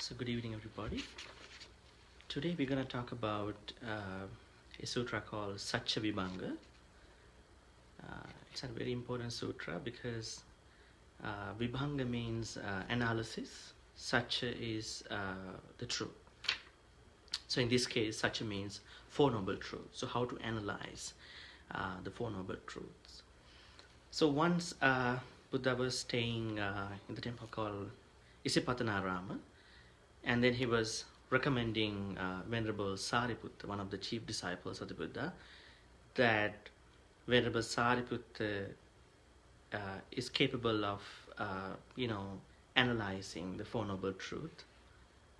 So good evening, everybody. Today we're going to talk about a sutra called Saccavibhaṅga. It's a very important sutra because vibhaṅga means analysis. Sacca is the truth. So in this case, Sacca means Four Noble Truths. So how to analyze the Four Noble Truths. So once Buddha was staying in the temple called Isipatanarama, and then he was recommending Venerable Sariputta, one of the chief disciples of the Buddha, that Venerable Sariputta is capable of, analyzing the Four Noble Truths.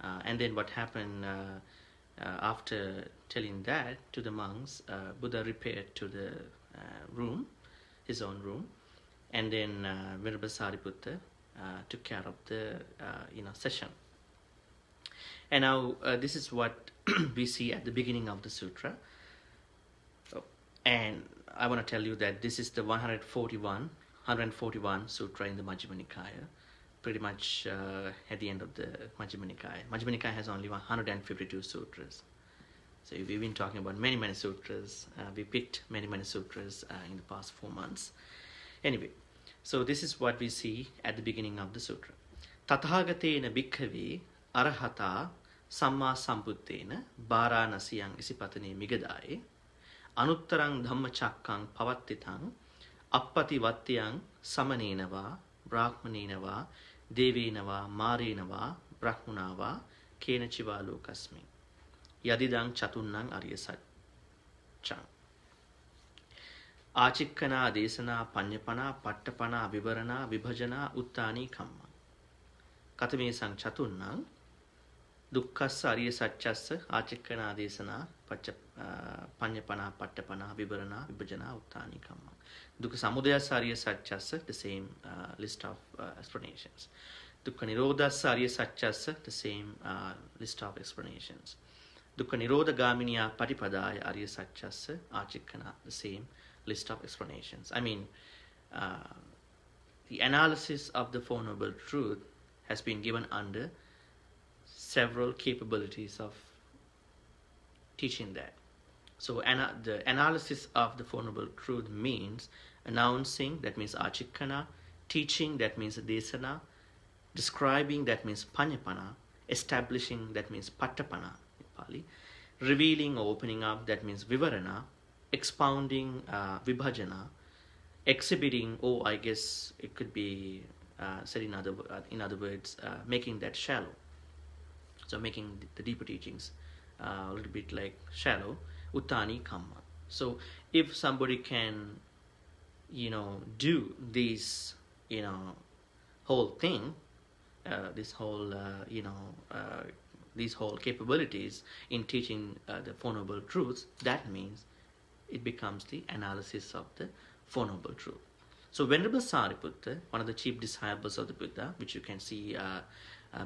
And then what happened after telling that to the monks, Buddha repaired to the room, his own room, and then Venerable Sariputta took care of the session. And now this is what we see at the beginning of the sutra. And I want to tell you that this is the 141 sutra in the Majjhima Nikaya, pretty much at the end of the Majjhima Nikaya. Majjhima Nikaya has only 152 sutras. So we've been talking about many sutras. We picked many sutras in the past 4 months. Anyway, so this is what we see at the beginning of the sutra. Tathāgatena bhikkhave arahata samma sambuddhena bārānasiyang isipatane migadaye anuttarang dhammacakkang pavattitang appati vattiyang samanena va brahmanena va devena va marena va brahmana va kenachiva lokasmi yadidang chatunnang arya saccang Achikkana desana panyapana pattapana vivarana vibhajana uttani kamma katame sang chatunnang dukkassa ariya saccassa achikkana desana panyapana pattapana vivarana vibhajana uttani kamma dukkha samudayassa ariya saccassa, the same list of explanations. Dukkha nirodhassa ariya saccassa, the same list of explanations. Dukkha nirodha gaminiya patipadaya ariya saccassa achikkana, the same list of explanations. I mean, the analysis of the Four Noble Truths has been given under several capabilities of teaching that. So the analysis of the Four Noble Truths means announcing, that means achikkana, teaching, that means desana, describing, that means panyapana, establishing, that means pattapana in Pali, revealing or opening up, that means vivarana, expounding, vibhajana, exhibiting, I guess it could be said in other words, making that shallow. So making the deeper teachings a little bit like shallow, uttani kamma. So if somebody can, do this, whole thing, these whole capabilities in teaching the Four Noble Truths, that means it becomes the analysis of the Four Noble Truths. So Venerable Sariputta, one of the chief disciples of the Buddha, which you can see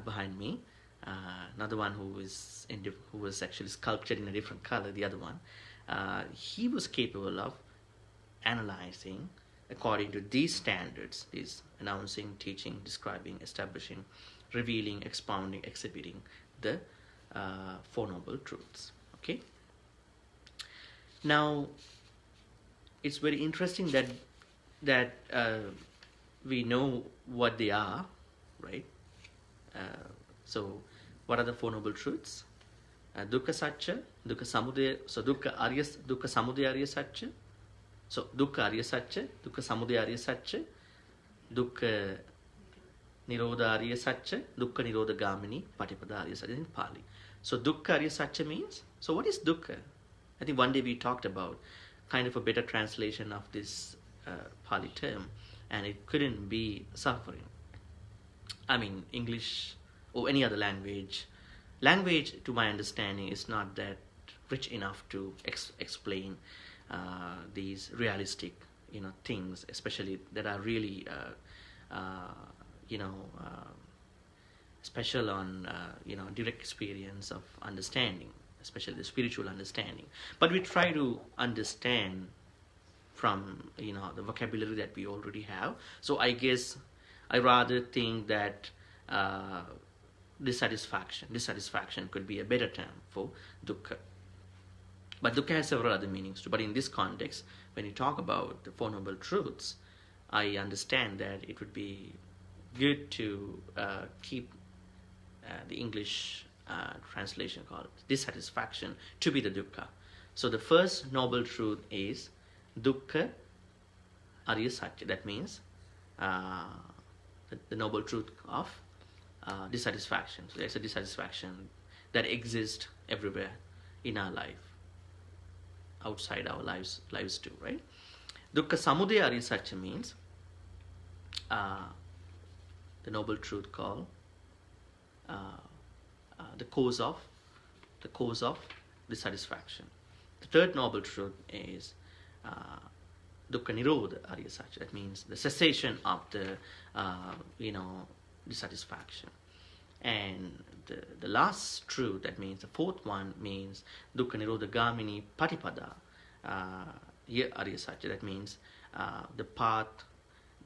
behind me, another one who was actually sculptured in a different color, the other one, he was capable of analyzing according to these standards, these announcing, teaching, describing, establishing, revealing, expounding, exhibiting the Four Noble Truths. Okay? Now, it's very interesting that we know what they are, right? So, what are the Four Noble Truths? Dukkha Sacca, Dukkha Samudaya, so Dukkha Samudaya Arya Sacca, so Dukkha Arya Sacca, Dukkha Samudaya Arya Sacca, Dukkha Nirodha Arya Sacca, Dukkha Nirodha Gamini Patipada Arya Sacca in Pali. So Dukkha Arya Sacca means, so what is Dukkha? I think one day we talked about kind of a better translation of this Pali term, and it couldn't be suffering. I mean, English or any other language, to my understanding, is not that rich enough to explain these realistic, things, especially that are really, special on, direct experience of understanding, especially the spiritual understanding. But we try to understand from, the vocabulary that we already have. So I guess I rather think that dissatisfaction. Dissatisfaction could be a better term for dukkha. But dukkha has several other meanings too. But in this context, when you talk about the Four Noble Truths, I understand that it would be good to keep the English translation called dissatisfaction to be the dukkha. So the first noble truth is dukkha ariya satya. That means the noble truth of dissatisfaction. So there's a dissatisfaction that exists everywhere in our life, outside our lives too, right? Dukkha samudaya ariya satya means the noble truth called the cause of dissatisfaction. The third noble truth is dukkha nirodha ariya satya. That means the cessation of the dissatisfaction. And the last truth, that means the fourth one, means dukkha nirodha gamini patipada ariya satya. That means the path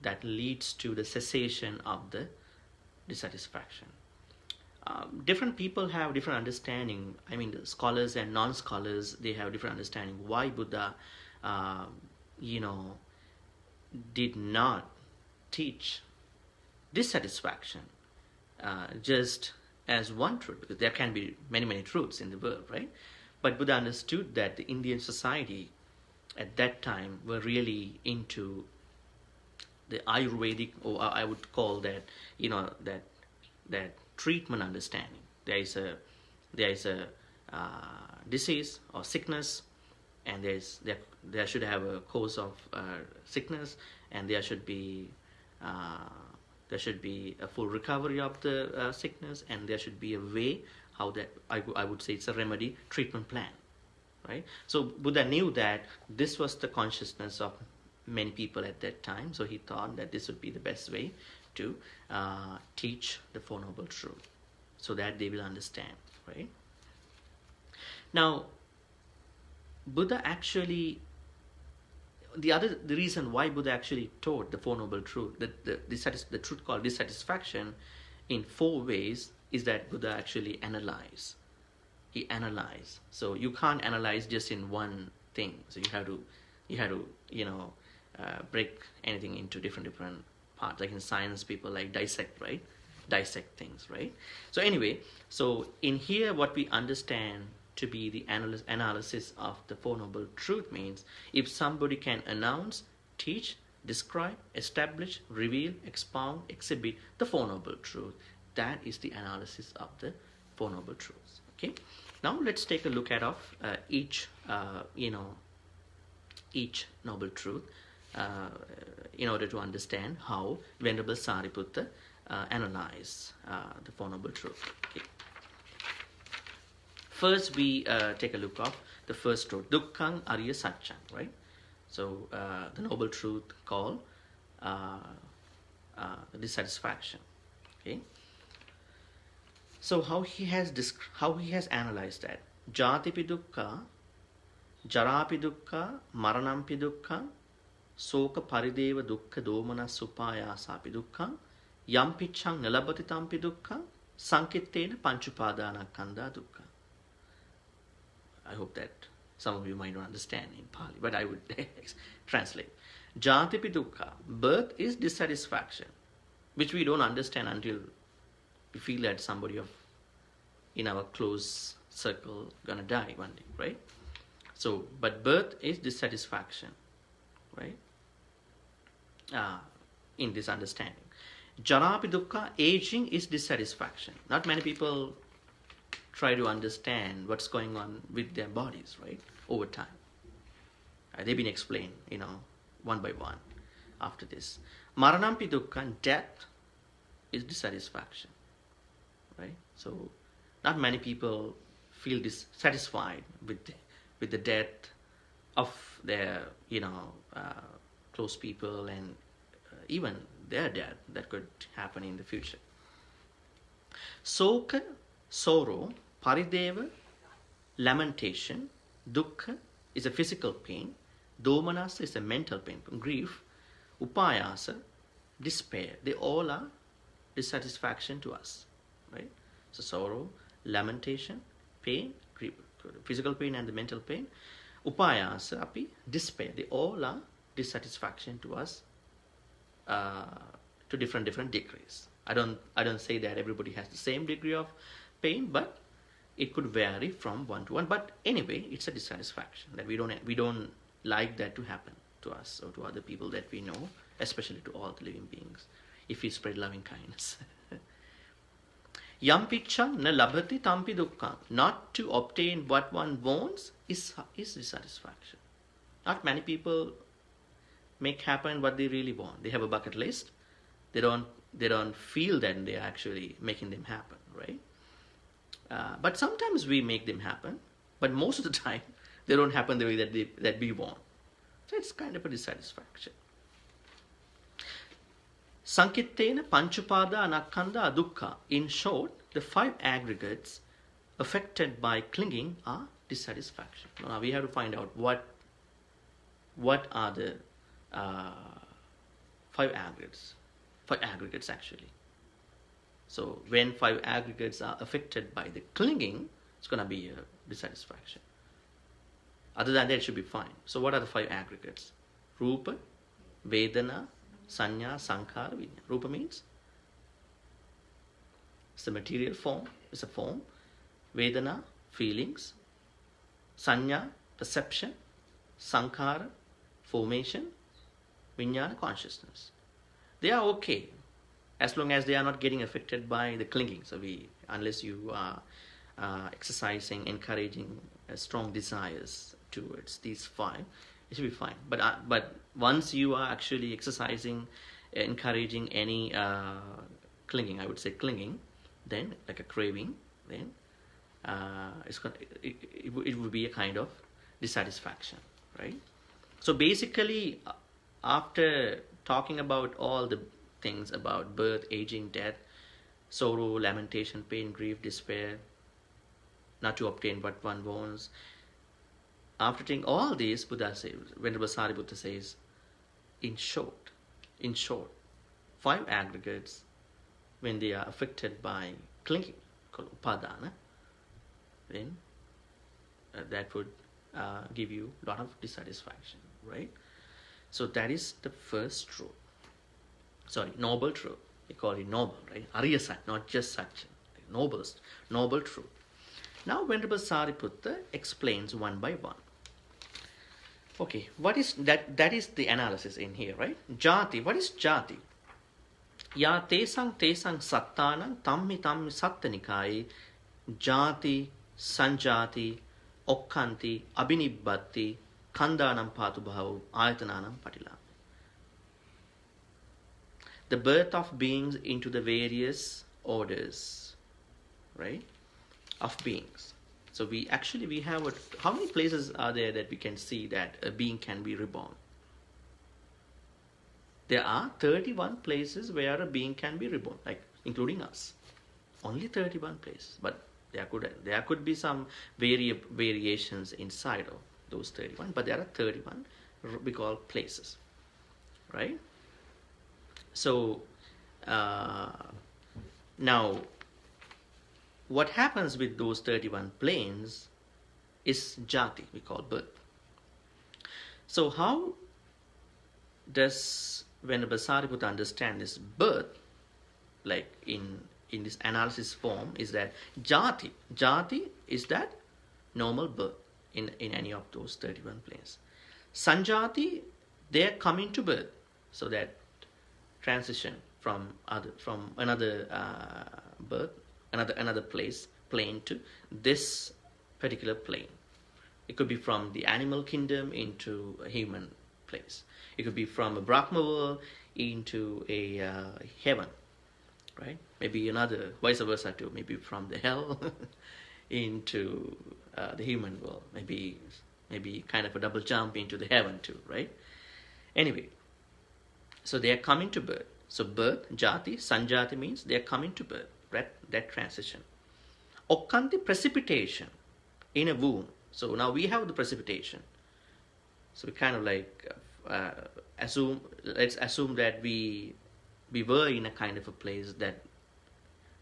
that leads to the cessation of the dissatisfaction. Different people have different understanding. I mean, the scholars and non-scholars, they have different understanding why Buddha did not teach dissatisfaction just as one truth, because there can be many truths in the world, right? But Buddha understood that the Indian society at that time were really into the Ayurvedic, or I would call that, that treatment understanding. There is a disease or sickness, and there should have a cause of sickness, and there should be a full recovery of the sickness, and there should be a way how that I would say it's a remedy treatment plan, right? So Buddha knew that this was the consciousness of many people at that time, so he thought that this would be the best way to teach the Four Noble Truths, so that they will understand, right? Now, Buddha actually, the reason why Buddha actually taught the Four Noble Truths, the truth called dissatisfaction, in four ways, is that Buddha actually analyzed. He analyzed. So you can't analyze just in one thing. So you have to break anything into different parts. Like in science, people like dissect, right? Dissect things, right? So anyway, so in here, what we understand to be the analysis of the Four Noble Truths means if somebody can announce, teach, describe, establish, reveal, expound, exhibit the Four Noble Truths, that is the analysis of the Four Noble Truths. Okay. Now let's take a look at each noble truth in order to understand how Venerable Sariputta analyzed the Four Noble Truths. Okay. First, we take a look of the first truth, Dukkhang Arya Satchang, right? So the noble truth called dissatisfaction. Okay. So how he has analyzed that? Jatipi dukkha, jarapi dukkha, maranampi dukkha, soka parideva dukkha domana supayasapi dukkha, yampichang nalabati tampi dukkha, sankittena panchupadana kanda dukkha. I hope that some of you might not understand in Pali, but I would translate. Jatipi dukkha, birth is dissatisfaction, which we don't understand until we feel that somebody in our close circle gonna die one day, right? So, but birth is dissatisfaction, right? In this understanding. Jarapi dukkha, aging is dissatisfaction. Not many people try to understand what's going on with their bodies, right, over time. They've been explained, one by one after this. Maranampi dukkha, death is dissatisfaction, right? So not many people feel dissatisfied with the death of their, close people, and even their death that could happen in the future. Soka, sorrow, parideva, lamentation, dukkha is a physical pain, domanasa is a mental pain, grief, upayasa, despair, they all are dissatisfaction to us, right? So sorrow, lamentation, pain, grief, physical pain and the mental pain, upayasa, api, despair. They all are dissatisfaction to us, to different degrees. I don't say that everybody has the same degree of pain, but it could vary from one to one. But anyway, it's a dissatisfaction that we don't like that to happen to us or to other people that we know, especially to all the living beings, if we spread loving kindness. Yam picham na labhati tampi dukkha. Not to obtain what one wants is dissatisfaction. Not many people make happen what they really want. They have a bucket list. They don't feel that they are actually making them happen, right? But sometimes we make them happen, but most of the time they don't happen the way that we want. So it's kind of a dissatisfaction. Sankittena panchupada anakkanda dukkha. In short, the 5 aggregates affected by clinging are dissatisfaction. Now we have to find out what are the 5 aggregates. 5 aggregates actually. So when 5 aggregates are affected by the clinging, it's going to be a dissatisfaction. Other than that, it should be fine. So what are the 5 aggregates? Rupa, Vedana, Sanya, Sankhara, Vijnana. Rupa means it's the material form, it's a form. Vedana, feelings. Sanya, perception. Sankhara, formation. Vijnana, consciousness. They are okay as long as they are not getting affected by the clinging. So unless you are exercising, encouraging strong desires towards these 5, it should be fine. But once you are actually exercising, encouraging any clinging, I would say clinging, then like a craving, then it would be a kind of dissatisfaction, right? So basically, after talking about all the things about birth, aging, death, sorrow, lamentation, pain, grief, despair, not to obtain what one wants. After taking all these, Buddha says, Venerable Sariputta says, in short, 5 aggregates, when they are affected by clinging, called upadana, then that would give you a lot of dissatisfaction, right? So that is the first truth. Sorry, noble truth. We call it noble, right? Arya Sat, not just such. Noble truth. Now Venerable Sariputta explains one by one. Okay, what is that? That is the analysis in here, right? Jati. What is jati? Ya tesang sattanang tammi sattanikai jati sanjati okkanti abhinibbati kandanam patubhavu ayatananam patila. The birth of beings into the various orders, right, of beings. So we have how many places are there that we can see that a being can be reborn? There are 31 places where a being can be reborn, like including us. Only 31 places, but there could be some variations inside of those 31, but there are 31 we call places, right? So now what happens with those 31 planes is jati, we call birth. So how does Venerable Sariputta understand this birth, like in this analysis form, is that jati is that normal birth in any of those 31 planes. Sanjati, they are coming to birth, so that transition from another birth, another plane to this particular plane. It could be from the animal kingdom into a human place. It could be from a Brahma world into a heaven, right? Maybe another, vice versa too. Maybe from the hell into the human world. Maybe kind of a double jump into the heaven too, right? Anyway, so they are coming to birth. So birth, jati, sanjati means they are coming to birth, that transition. Okkanti, precipitation in a womb. So now we have the precipitation. So we kind of like let's assume that we were in a kind of a place that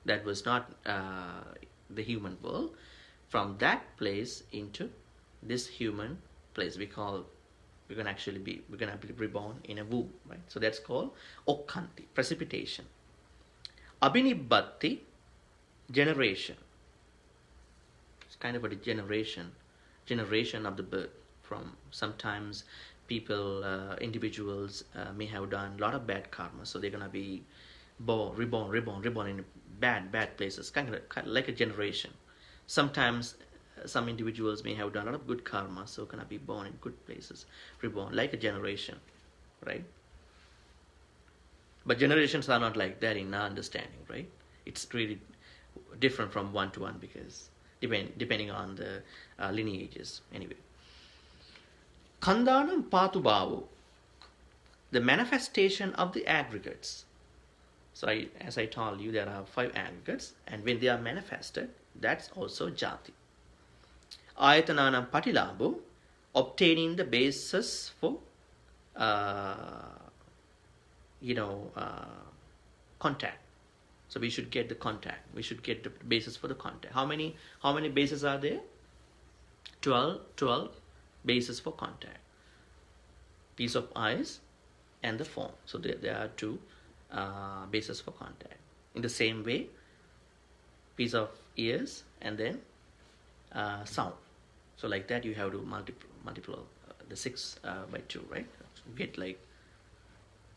that was not the human world, from that place into this human place. We're gonna be reborn in a womb, right? So that's called okkanti, precipitation. Abhinibbati, generation. It's kind of a generation of the birth. From sometimes people, individuals may have done a lot of bad karma, so they're gonna be reborn in bad places, kind of like a generation. Sometimes some individuals may have done a lot of good karma, so gonna be born in good places, reborn like a generation, right? But generations are not like that in our understanding, right? It's really different from one to one, because depending on the lineages. Anyway, Khandanam Patubhavu, the manifestation of the aggregates. So as I told you, there are 5 aggregates, and when they are manifested, that's also jati. Ayatananam Patilabhu, obtaining the basis for contact. So we should get the contact. We should get the basis for the contact. How many bases are there? 12 bases for contact. Piece of eyes and the form. So there are 2 bases for contact. In the same way, piece of ears and then sound. So like that you have to multiply the 6 by 2, right? You get like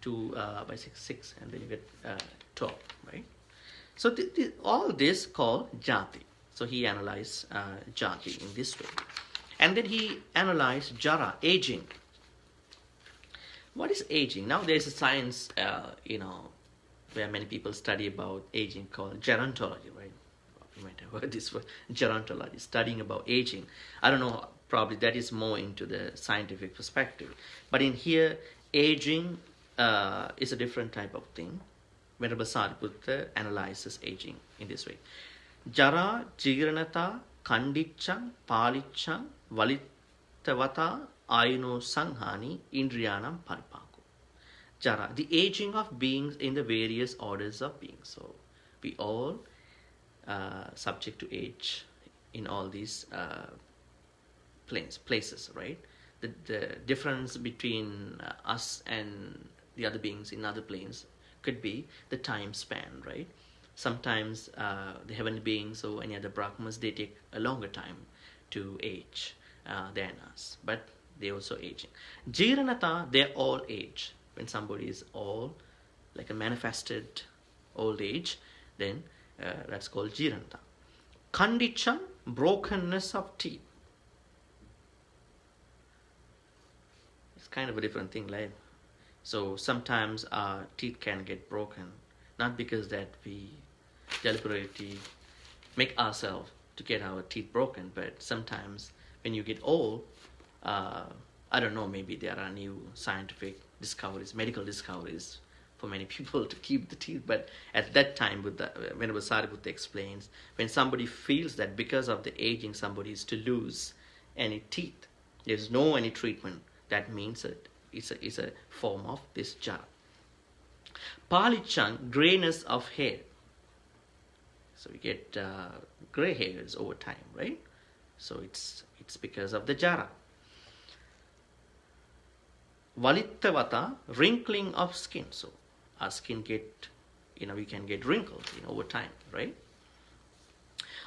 2 by 6, and then you get 12, right? So all this called jati. So he analyzed jati in this way. And then he analyzed jara, aging. What is aging? Now there's a science, where many people study about aging, called gerontology, right? You might have heard this word, gerontology, studying about aging. I don't know, probably that is more into the scientific perspective. But in here, aging is a different type of thing. Venerable Sariputta analyzes aging in this way. Jara, jiranata, kandichang, palichang, valitavata, ayuno sanghani, indriyanam paripaku. Jara, the aging of beings in the various orders of beings. So we all subject to age in all these places, right? The difference between us and the other beings in other planes could be the time span, right? Sometimes the heavenly beings or any other Brahmas, they take a longer time to age than us, but they also aging. Jiranata, they all age. When somebody is all like a manifested old age, then that's called jiranata. Kandicham, brokenness of teeth. It's kind of a different thing, like. So sometimes our teeth can get broken, not because that we deliberately make ourselves to get our teeth broken, but sometimes when you get old, I don't know, maybe there are new scientific discoveries, medical discoveries for many people to keep the teeth. But at that time, whenever Sariputta explains, when somebody feels that because of the aging somebody is to lose any teeth, there's no any treatment, that means that it's a form of this jara. Palichan, grayness of hair. So we get gray hairs over time, right? So it's because of the jara. Valittavata, wrinkling of skin. So our skin we can get wrinkles over time, right?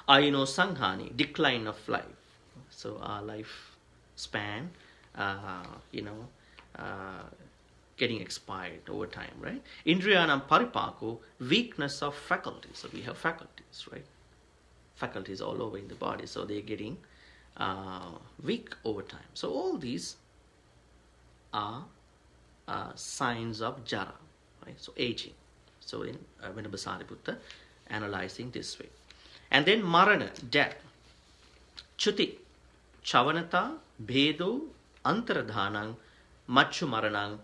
Ayuno sanghani, decline of life. So our life span, getting expired over time, right? Indriyanam paripaku, weakness of faculties. So we have faculties, right? Faculties all over in the body, so they're getting weak over time. So all these are signs of jara, right? So aging. So in Venerable Sariputta analyzing this way. And then marana, death. Chuti, chavanata, bhedo, antaradhanang, machu maranang,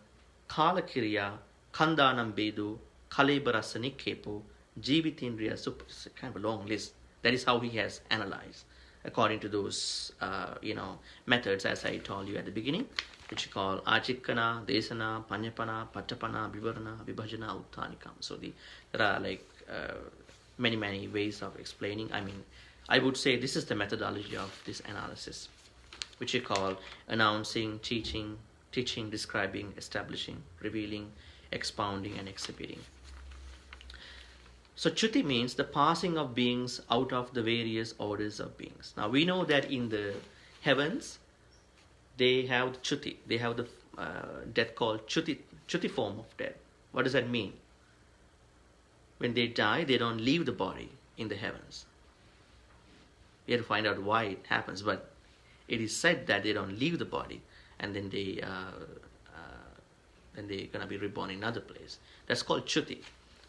kalakiriya, khandanam bedu, kalebarasani kepo, jivitindriya super. It's a kind of a long list. That is how he has analyzed according to those methods, as I told you at the beginning, which you call ajikkana, desana, panyapana, patapana, vivarana, vibhajana, uttanikam. So there are like many ways of explaining. I mean, I would say this is the methodology of this analysis, which we call announcing, teaching, describing, establishing, revealing, expounding, and exhibiting. So Chuti means the passing of beings out of the various orders of beings. Now we know that in the heavens, they have the Chuti. They have the death called Chuti form of death. What does that mean? When they die, they don't leave the body in the heavens. We have to find out why it happens, but it is said that they don't leave the body, and then they're gonna be reborn in another place. That's called Chuti.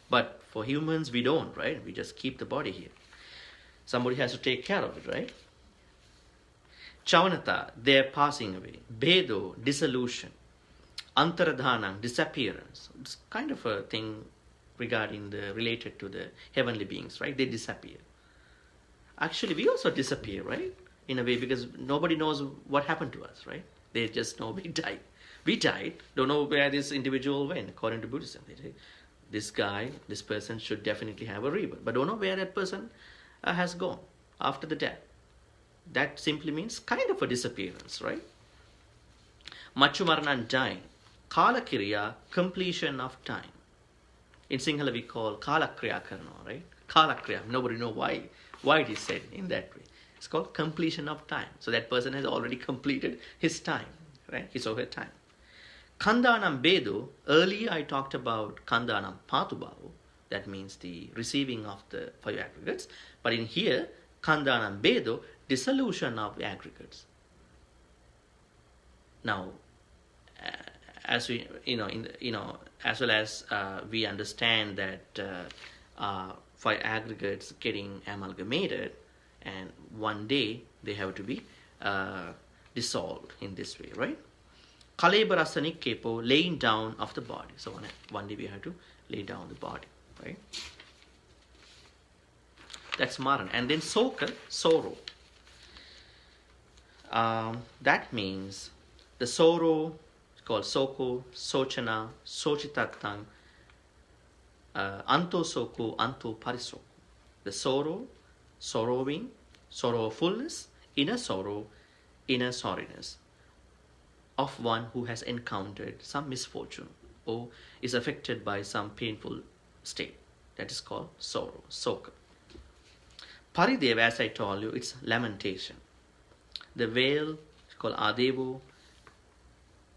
But for humans, we don't, right? We just keep the body here. Somebody has to take care of it, right? Chavanata, they're passing away. Bedo, dissolution. Antaradhanam, disappearance. It's kind of a thing related to the heavenly beings, right? They disappear. Actually, we also disappear, right? In a way, because nobody knows what happened to us, right? They just know we died. We died, don't know where this individual went, according to Buddhism. They say, this person should definitely have a rebirth, but don't know where that person has gone after the death. That simply means kind of a disappearance, right? Machumarnan, dying. Kalakiriya, completion of time. In Sinhala we call Kalakriya Karna, right? Kalakriya, nobody knows why it is said in that way. It's called completion of time. So that person has already completed his time, right? His or her time. Kandanam Bedu, earlier I talked about Kandanam Patubhavu, that means the receiving of the five aggregates. But in here, Kandanam Bedu, dissolution of aggregates. Now, as we, as well as we understand that five aggregates getting amalgamated, and one day they have to be dissolved in this way, right? Kalebarasani kepo, laying down of the body. So one day we have to lay down the body, right? That's Maran. And then Soka, sorrow. That means the sorrow is called Soko, Sochana, Sochitatang, Anto Soko, Anto Parisoko. The sorrow, sorrowing, sorrowfulness, inner sorrow, inner sorriness of one who has encountered some misfortune or is affected by some painful state. That is called sorrow, soka. Paridev, as I told you, it's lamentation. The wail is called adevo,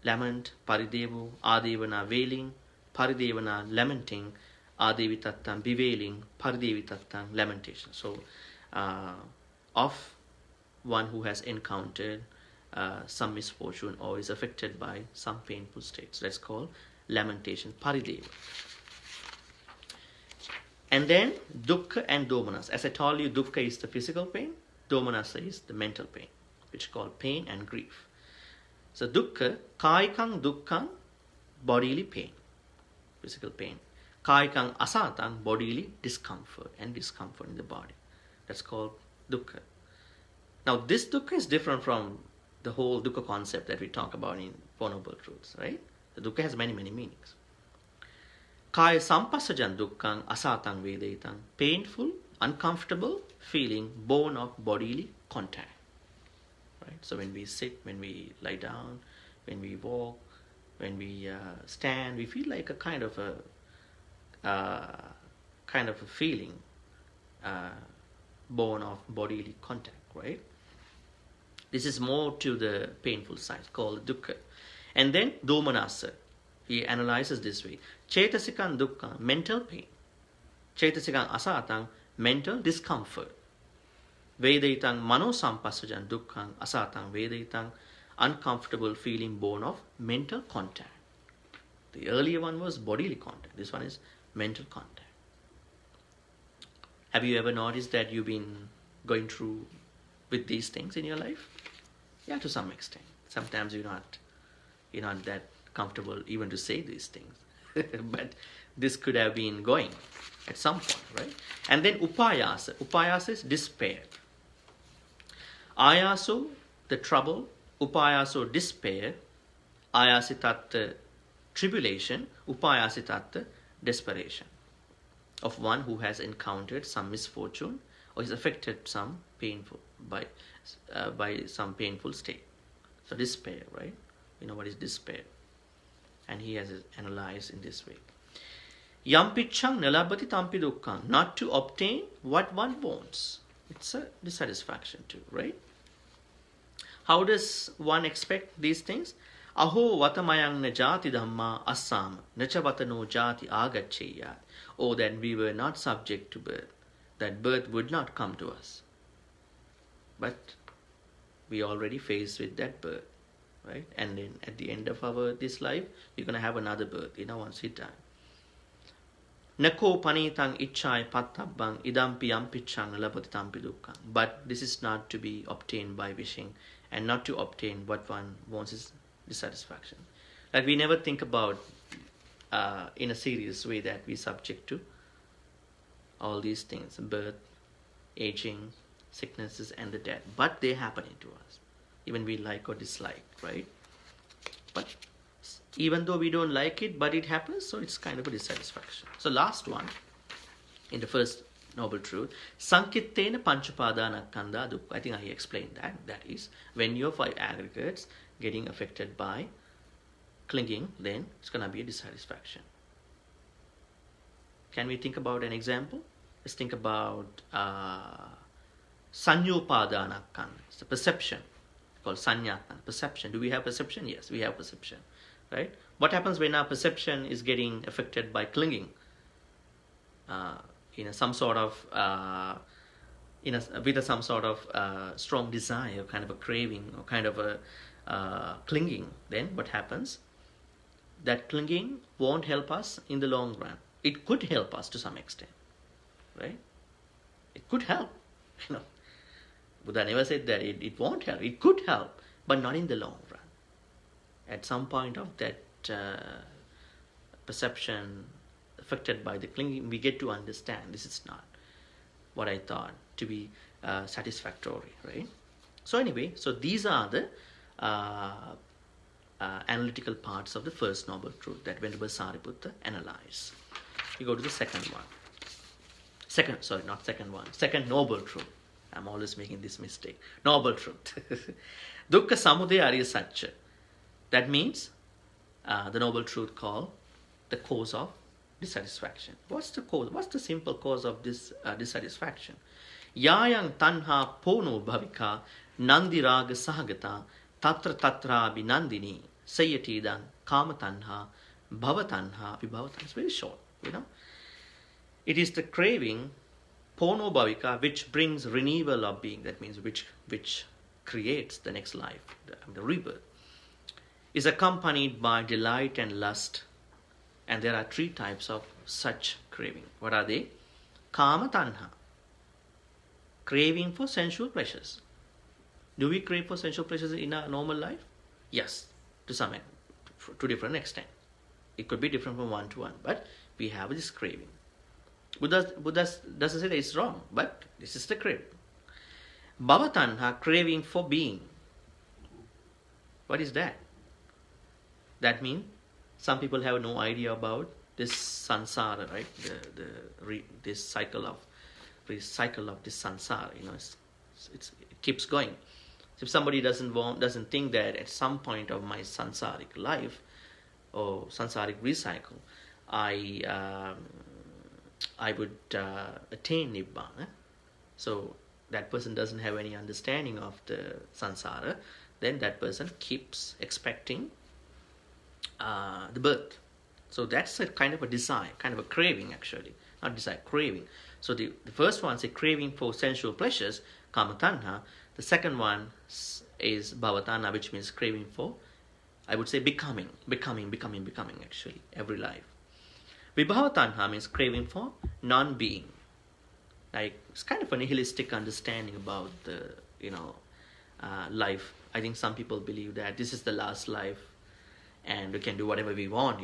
lament, paridevo, adevana wailing, paridevana lamenting, adevitattam bewailing, paridevitattam lamentation. So, of one who has encountered some misfortune or is affected by some painful states. That's called lamentation, parideva. And then dukkha and domanas. As I told you, dukkha is the physical pain, domanasa is the mental pain, which is called pain and grief. So dukkha, kaikang dukkhang, bodily pain, physical pain. Kaikang asatang, bodily discomfort and discomfort in the body. That's called dukkha. Now this dukkha is different from the whole dukkha concept that we talk about in Four Noble Truths, right? The dukkha has many meanings. Kaya sampasajan dukkhang asatang vedetang, painful, uncomfortable feeling born of bodily contact. Right? So when we sit, when we lie down, when we walk, when we stand, we feel like a kind of a feeling born of bodily contact, right? This is more to the painful side, called dukkha. And then domanasa, he analyzes this way. Cetasikan dukkha, mental pain. Cetasikan asatang, mental discomfort. Vedaitang manosampasajan dukkhang asatang vedaitang, uncomfortable feeling born of mental contact. The earlier one was bodily contact. This one is mental contact. Have you ever noticed that you've been going through with these things in your life? Yeah, to some extent. Sometimes you're not that comfortable even to say these things. But this could have been going at some point, right? And then upayasa. Upayasa is despair. Ayaso, the trouble. Upayaso, despair. Ayasitatta, tribulation. Upayasitatta, desperation. of one who has encountered some misfortune or is affected some painful by some painful state. So despair, right? You know what is despair, and he has it analyzed in this way. Yampichang nalabati tampi dukkang, not to obtain what one wants. It's a dissatisfaction too, right? How does one expect these things? Aho vatamayang na jati dhamma assam nacha vatano jati agaccheyat. Oh, that we were not subject to birth, that birth would not come to us. But we already faced with that birth, right? And then at the end of this life, we're going to have another birth, once we die. Nako panitang ichai pattabang idampi yampichang labati tampi dukkang. But this is not to be obtained by wishing, and not to obtain what one wants is dissatisfaction. Like we never think about in a serious way that we subject to all these things: birth, aging, sicknesses, and the death. But they happen to us, even we like or dislike, right? But even though we don't like it, but it happens, so it's kind of a dissatisfaction. So last one, in the first noble truth, sankittena panchapadana kanda dukkha. I think I explained that. That is, when your 5 aggregates getting affected by clinging, then it's going to be a dissatisfaction. Can we think about an example? Let's think about sanyopadana kanda. It's the perception, called sanya, perception. Do we have perception? Yes, we have perception. Right? What happens when our perception is getting affected by clinging? Some sort of with some sort of strong desire, kind of a craving, or kind of a clinging. Then what happens? That clinging won't help us in the long run. It could help us to some extent, right? It could help. Buddha never said that it won't help. It could help, but not in the long run. At some point of that perception affected by the clinging, we get to understand this is not what I thought to be satisfactory, right? So anyway, so these are the analytical parts of the first noble truth that Venerable Sariputta analyzed. We go to the second one. Second noble truth. I'm always making this mistake. Noble truth. Dukkha samudaya ariya sacca. That means the noble truth called the cause of dissatisfaction. What's the cause? What's the simple cause of this dissatisfaction? Yayang tanha pono bhavika nandiraga sahagata tatra tatra binandini sayatidang kama tanha bhava tanha vibhava. It's very short, It is the craving, pono bhavika, which brings renewal of being. That means which creates the next life, the rebirth. Is accompanied by delight and lust. And there are 3 types of such craving. What are they? Kama tanha, craving for sensual pleasures. Do we crave for sensual pleasures in our normal life? Yes, to different extent. It could be different from one to one, but we have this craving. Buddha doesn't say that it's wrong, but this is the craving. Bhava tanha, craving for being. What is that? That means some people have no idea about this sansara, right? This cycle of this sansara. It keeps going. If somebody doesn't think that at some point of my sansaric life or sansaric recycle, I would attain nibbana. So that person doesn't have any understanding of the sansara. Then that person keeps expecting the birth. So that's a kind of a desire, kind of a craving actually. Not desire, craving. So the first one is a craving for sensual pleasures, kama tanha. The second one is bhava tanha, which means craving for, I would say, becoming actually, every life. Vibhava tanha means craving for non-being. Like, it's kind of a nihilistic understanding about the, life. I think some people believe that this is the last life and we can do whatever we want,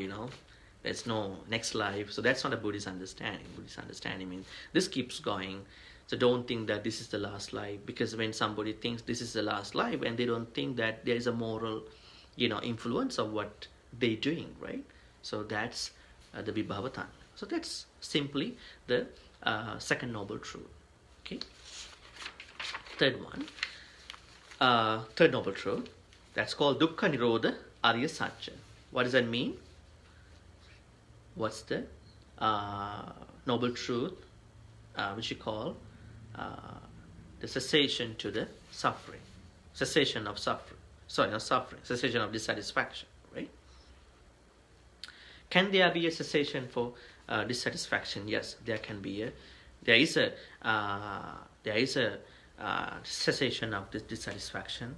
There's no next life. So that's not a Buddhist understanding. Buddhist understanding means this keeps going. So don't think that this is the last life, because when somebody thinks this is the last life and they don't think that there is a moral, influence of what they're doing, right? So that's the vibhavatan. So that's simply the second noble truth. Okay. Third one, third noble truth, that's called dukkha nirodha arya satya. What does that mean? What's the noble truth which you call the cessation to the suffering, cessation of suffering, not suffering, cessation of dissatisfaction, right? Can there be a cessation for dissatisfaction? Yes, there can be there is a cessation of this dissatisfaction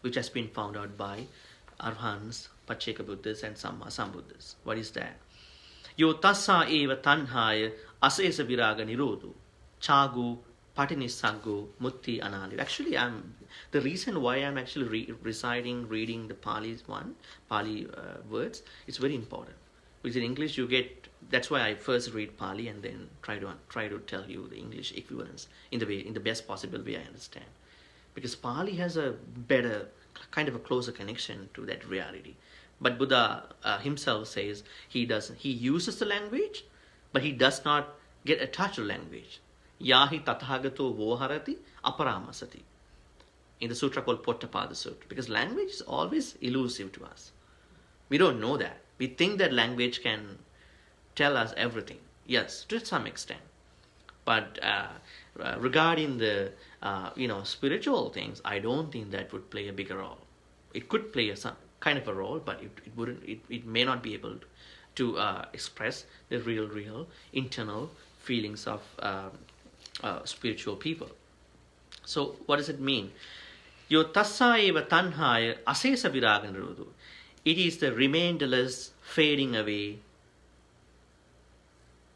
which has been found out by Arhans, Pacceka Buddhas and Sambuddhas. What is that? Yo tassa eva tanhaya asesa viraga nirodho chagu patinissaggo mutti anali. Actually, the reason why I'm actually reading the Pali words, it's very important. Because in English you get, that's why I first read Pali and then try to tell you the English equivalence in the best possible way I understand. Because Pali has a better, kind of a closer connection to that reality. But Buddha himself says he uses the language, but he does not get attached to language. Yahi tathagato voharati aparamasati. In the sutra called Pottapada Sutra. Because language is always elusive to us. We don't know that. We think that language can tell us everything. Yes, to some extent. But regarding the spiritual things, I don't think that would play a bigger role. It could play some kind of a role, but it may not be able to express the real internal feelings of spiritual people. So what does it mean? Yo tassa eva tanhaya asesa viraga nirodho. It is the remainderless fading away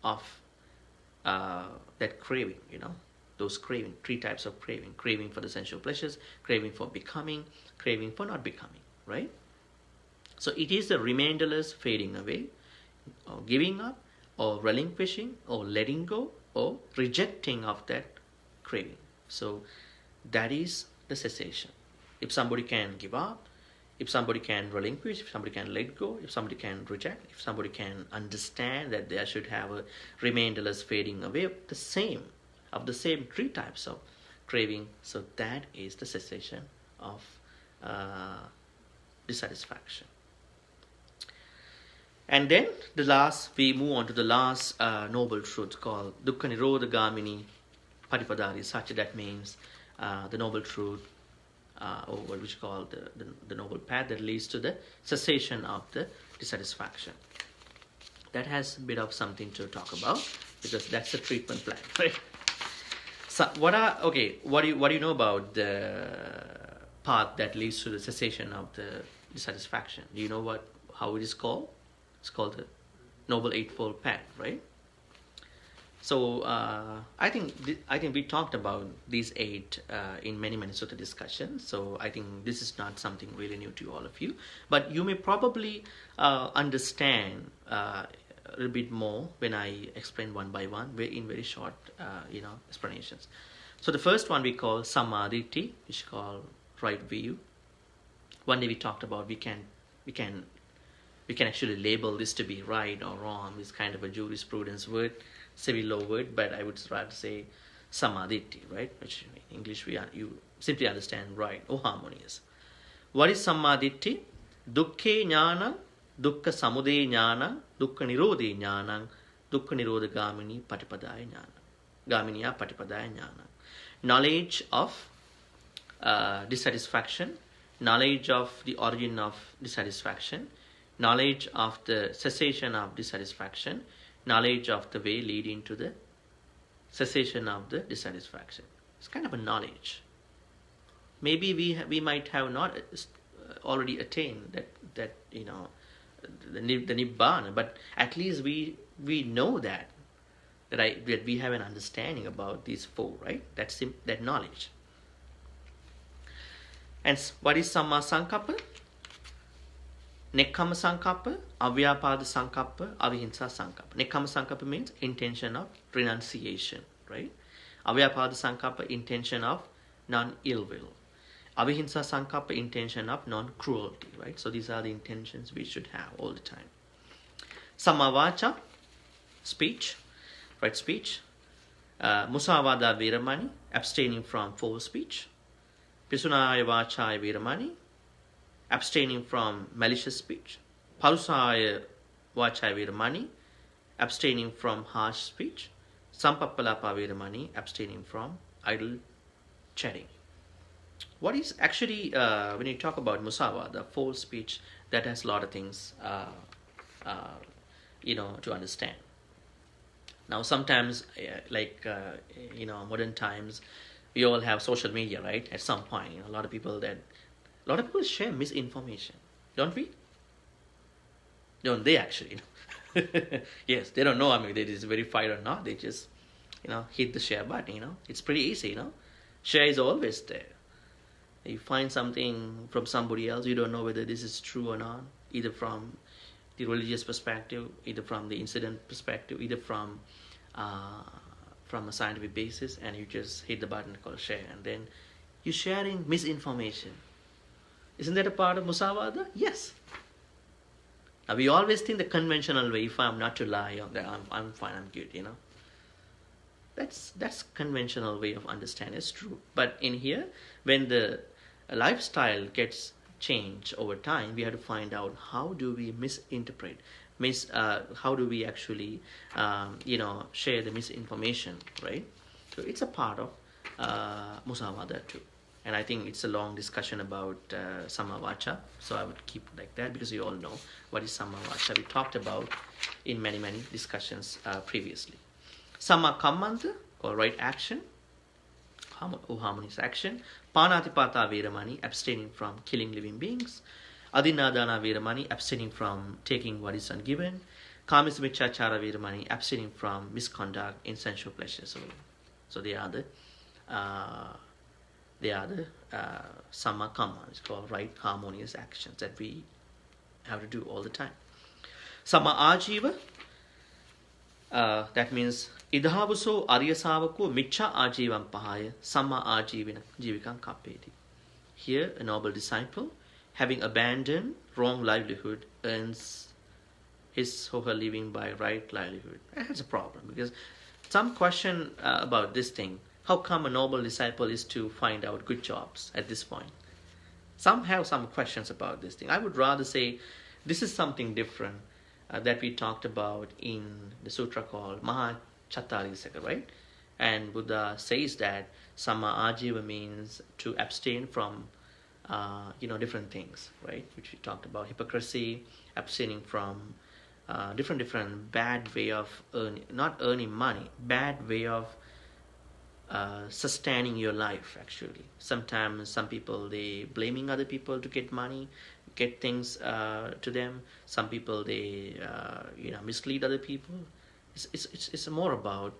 of that craving, those craving, three types of craving. Craving for the sensual pleasures, craving for becoming, craving for not becoming, right? So it is the remainderless fading away, or giving up, or relinquishing, or letting go, or rejecting of that craving. So that is the cessation. If somebody can give up, if somebody can relinquish, if somebody can let go, if somebody can reject, if somebody can understand that they should have a remainderless fading away of the same three types of craving, so that is the cessation of dissatisfaction. And then we move on to the last noble truth called dukkha nirodha gamini padipadari satya. That means the noble truth, or what we call the noble path that leads to the cessation of the dissatisfaction. That has a bit of something to talk about because that's the treatment plan, right? So what do you know about the path that leads to the cessation of the dissatisfaction? Do you know how it is called? It's called the Noble Eightfold Path, right? So I think we talked about these 8 in many sutta discussions. So I think this is not something really new to all of you, but you may probably understand a little bit more when I explain one by one, in very short, explanations. So the first one we call samadhi, which is called right view. One day we talked about we can actually label this to be right or wrong. It's kind of a jurisprudence word, civil law word, but I would rather say samadhi, right? Which in English you simply understand right or harmonious. What is samadhi? Dukkhe jnana, dukkha samudaya jnana, dukkha nirodhe jnana, dukkha nirodha gamini patipadaya jnana. Gaminiya patipadaya jnana. Knowledge of dissatisfaction, knowledge of the origin of dissatisfaction, knowledge of the cessation of dissatisfaction, knowledge of the way leading to the cessation of the dissatisfaction. It's kind of a knowledge. Maybe we might have not already attained that the nibbana, but at least we know that we have an understanding about these 4, right? That's that knowledge. And what is samma sankappa? Nekkhamma sankappa, avyapada sankappa, avihimsa sankappa. Nekkhamma sankappa means intention of renunciation, right? Avyapada sankappa, intention of non-ill will. Avihimsa sankappa, intention of non-cruelty, right? So these are the intentions we should have all the time. Sammavacha, speech, right speech. Musavada Viramani, abstaining from false speech. Pisunaya Vachaya Viramani, abstaining from malicious speech. Parusaya Vachaya Viramani, abstaining from harsh speech. Sampappalapa Viramani, abstaining from idle chatting. What is actually, when you talk about musavada, false speech, that has a lot of things, to understand. Now, sometimes, modern times, we all have social media, right? At some point, a lot of people share misinformation, don't we? Don't they actually? Yes, they don't know. I mean, it is verified or not. They just, hit the share button. It's pretty easy. Share is always there. You find something from somebody else, you don't know whether this is true or not, either from the religious perspective, either from the incident perspective, either from a scientific basis, and you just hit the button called share, and then you're sharing misinformation. Isn't that a part of musavada? Yes. Now, we always think the conventional way, if I'm not to lie, I'm fine, I'm good, That's conventional way of understanding. It's true. But in here, when the lifestyle gets changed over time, we have to find out how do we misinterpret, how do we actually, share the misinformation, right? So it's a part of musavada too. And I think it's a long discussion about sammavaca. So I would keep it like that because you all know what is sammavaca. We talked about in many, many discussions previously. Samma kammanta, or right action, harmonious action. Panatipata viramani, abstaining from killing living beings. Adinadana viramani, abstaining from taking what is ungiven. Kamisamichachara viramani, abstaining from misconduct in sensual pleasures. So they are the samma kamma. It's called right harmonious actions that we have to do all the time. Samma ajiva, that means idhavuso aryasavako micha ajivam pahaya samma ajivina jivikam kapeti. Here, a noble disciple, having abandoned wrong livelihood, earns his or her living by right livelihood. That's a problem because some question about this thing. How come a noble disciple is to find out good jobs at this point? Some have some questions about this thing. I would rather say this is something different that we talked about in the sutra called Mahachattarisaka, right? And Buddha says that samma ajiva means to abstain from, different things, right? Which we talked about, hypocrisy, abstaining from different bad way of not earning money, bad way of sustaining your life. Actually, sometimes some people, they blaming other people to get money, get things to them. Some people, they mislead other people. It's more about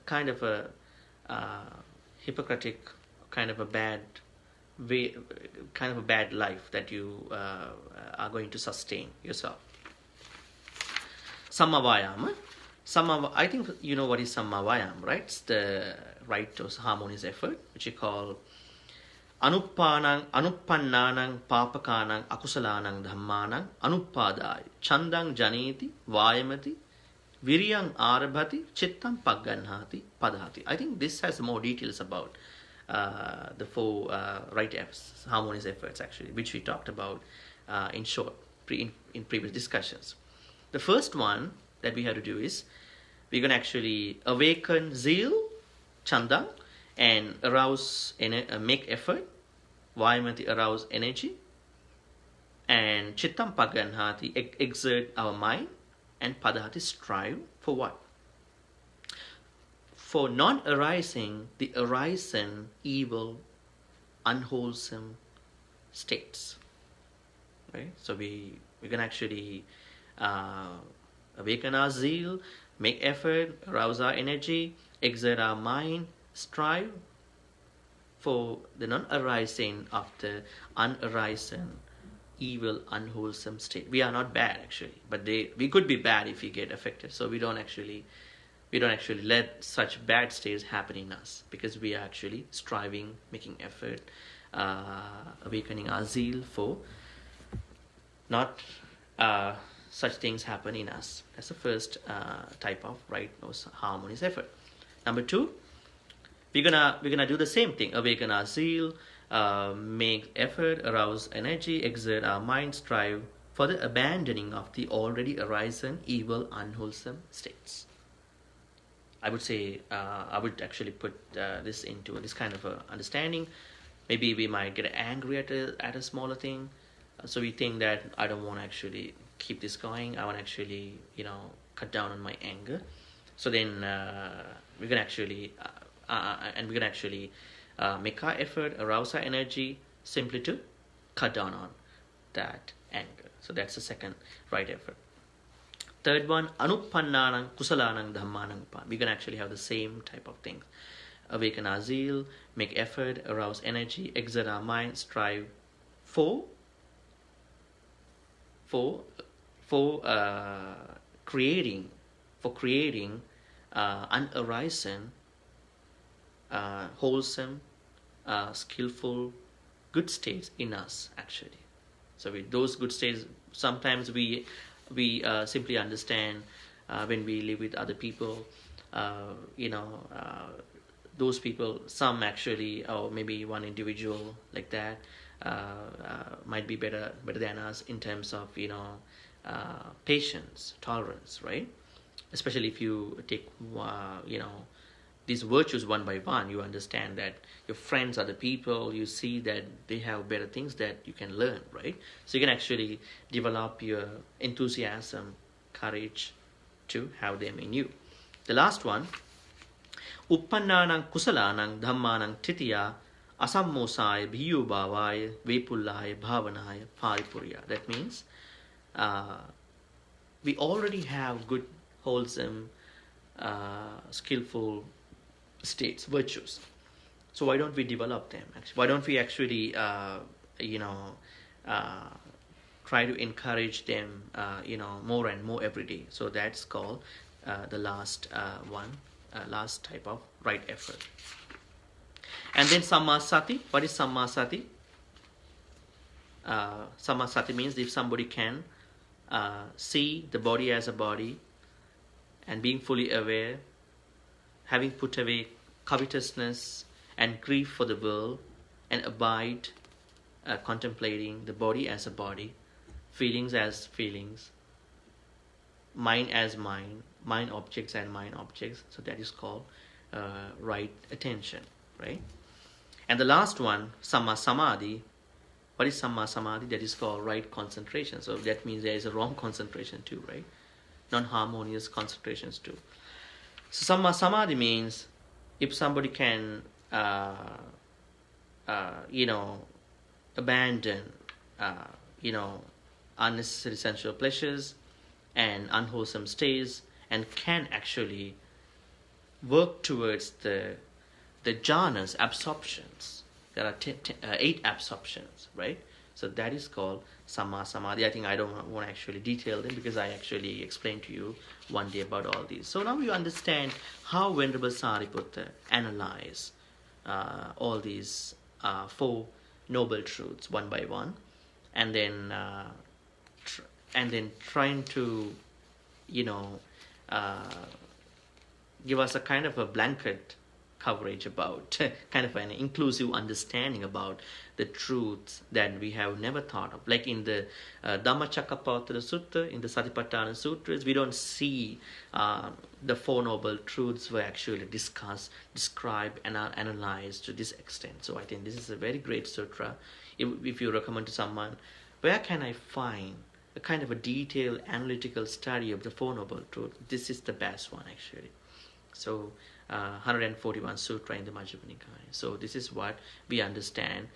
kind of a hypocritic, kind of a bad way, kind of a bad life that you are going to sustain yourself. Sammavayama. I think you know what is sammavayam, right? It's the right to harmonious effort, which you call anuppannanang papakanang akusalanang dhammanang anuppadaya chandang janeti vayamati viriyang arabhati chittam pagganhati padhati. I think this has more details about the four right harmonious efforts, actually, which we talked about in short in previous discussions. The first one that we have to do is we're going to actually awaken zeal, chandang, and arouse, make effort, vayamati, arouse energy, and chittam pagganhati, exert our mind, and padhati, strive for what? For non-arising the arising evil, unwholesome states. Right? So we're going to actually awaken our zeal, make effort, arouse our energy, exert our mind, strive for the non-arising of the unarising evil, unwholesome state. We are not bad, actually, but we could be bad if we get affected. So we don't actually let such bad states happen in us, because we are actually striving, making effort, awakening our zeal for not such things happen in us. That's the first type of right knows harmonious effort. Number two, we're gonna do the same thing. Awaken our zeal, make effort, arouse energy, exert our mind, strive for the abandoning of the already arisen evil, unwholesome states. I would say I would actually put this into this kind of a understanding. Maybe we might get angry at a smaller thing, so we think that I don't want to actually keep this going. I want to actually cut down on my anger. So then we can actually make our effort, arouse our energy, simply to cut down on that anger. So that's the second right effort. Third one, anuppannānaṁ kusalānaṁ dhammaнаṁ upā. We can actually have the same type of things. Awaken our zeal, make effort, arouse energy, exert our mind, strive for creating unarisen, wholesome, skillful, good states in us actually. So with those good states, sometimes we simply understand when we live with other people, those people, some actually, or maybe one individual like that, might be better than us in terms of patience, tolerance, right? Especially if you take these virtues one by one, you understand that your friends are the people, you see that they have better things that you can learn, right? So you can actually develop your enthusiasm, courage to have them in you. The last one, uppannānaṁ kusalānaṁ dhammaнаṁ titiya asammosāya bhiyubhāvāya vepullāya bhavanāya paripurya. That means we already have good, wholesome, skillful states, virtues. So why don't we develop them? Why don't we actually, try to encourage them, more and more every day? So that's called the last one, last type of right effort. And then samma sati. What is samma sati? Samma sati means if somebody can see the body as a body and being fully aware, having put away covetousness and grief for the world, and abide contemplating the body as a body, feelings as feelings, mind as mind, mind objects and mind objects. So that is called right attention, right? And the last one, samma samadhi. What is samma samadhi? That is called right concentration. So that means there is a wrong concentration too, right? Non-harmonious concentrations too. So samma samadhi means if somebody can, abandon, unnecessary sensual pleasures and unwholesome states, and can actually work towards the jhanas, absorptions. There are 8 absorptions, right? So that is called samma samadhi. I think I don't want to actually detail them because I actually explained to you one day about all these. So now you understand how Venerable Sariputta analyzed all these 4 noble truths one by one, and then trying to give us a kind of a blanket coverage about, kind of an inclusive understanding about the truths that we have never thought of. Like in the Dhammacakkappavattana Sutta, in the Satipatthana Sutras, we don't see the 4 noble truths were actually discussed, described, and are analyzed to this extent. So I think this is a very great sutra. If you recommend to someone, where can I find a kind of a detailed analytical study of the 4 noble truths? This is the best one actually. So 141 Sutra in the Majjhima Nikaya. So this is what we understand,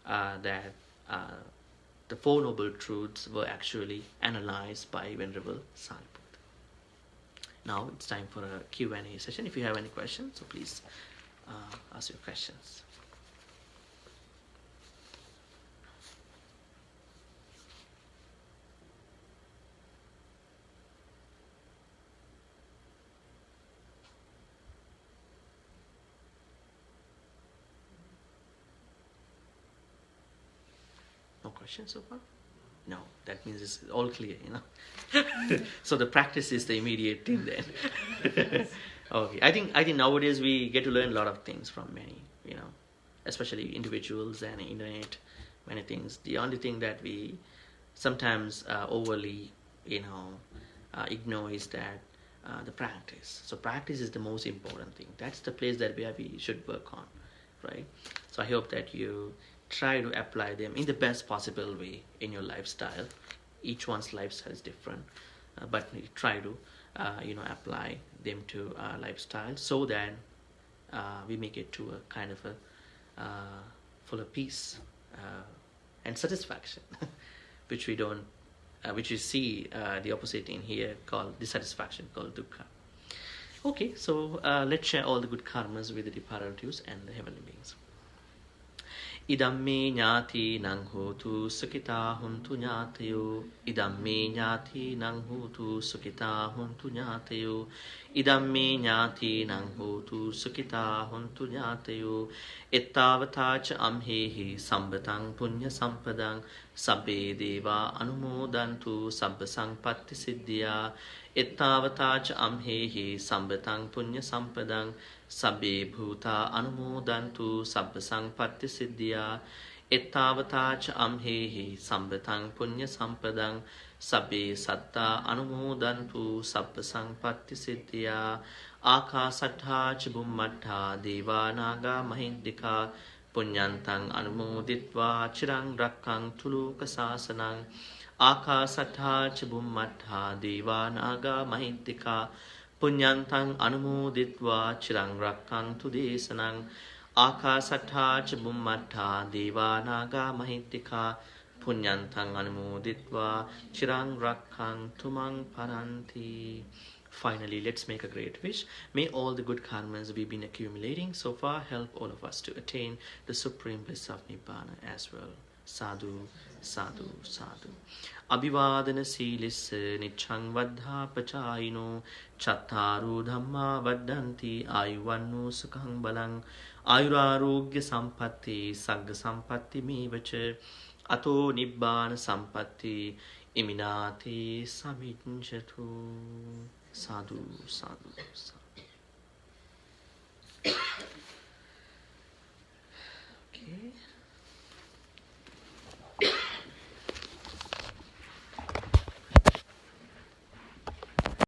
that the 4 noble truths were actually analyzed by Venerable Sariputta. Now it's time for a Q&A session. If you have any questions, so please ask your questions. No questions so far? No, that means it's all clear, So the practice is the immediate thing then. Okay, I think nowadays we get to learn a lot of things from many, especially individuals and internet, many things. The only thing that we sometimes overly, ignore is that the practice. So practice is the most important thing. That's the place that we should work on, right? So I hope that you try to apply them in the best possible way in your lifestyle. Each one's lifestyle is different, but you try to apply them to our lifestyle so that we make it to a kind of a full of peace and satisfaction, which we don't, which you see the opposite in here called dissatisfaction, called dukkha. Okay, so let's share all the good karmas with the departed relatives and the heavenly beings. Idamme ñāti nang hotu sukita huntu ñātayo. Idamme ñāti nang hotu sukita huntu ñātayo. Idamme ñāti nang hotu sukita huntu ñātayo. Ettavata ca amhehi sambatang punya sampadang. Sabbe deva anumodantu sabba sangpatti siddhya. Ettavata ca amhehi sambatang punya sampadang. Sabbe bhuta anumodantu sabba sangpatti siddhya. Ettavata ca amhehi sambatang punya sampadang. Sabbe satta anumodantu sabba sangpatti siddhya. Akasattha ca bhummattha deva naga mahindika. Punyantang anumoditva chirang rakkangtu lokasasanang. Akasattha ca bhummattha deva naga mahindika. Punyantang anumoditva chirang rakkangtu desanang. Akasattha ca bhummattha deva naga mahindika. Punyantang anumoditva chirang rakkangtu mang paranti. Finally, let's make a great wish. May all the good karmas we've been accumulating so far help all of us to attain the supreme bliss of Nibbana as well. Sadhu, sadhu, sadhu. Abhivadana silissa nichang vaddha pachayino. Chattaru dhamma vaddanti ayuvannu sukhang balang. Ayurarogya sampatti sagga sampatti mevacha. Ato nibbana sampatti iminati samijjatu. Sadhu, sadhu, sadhu.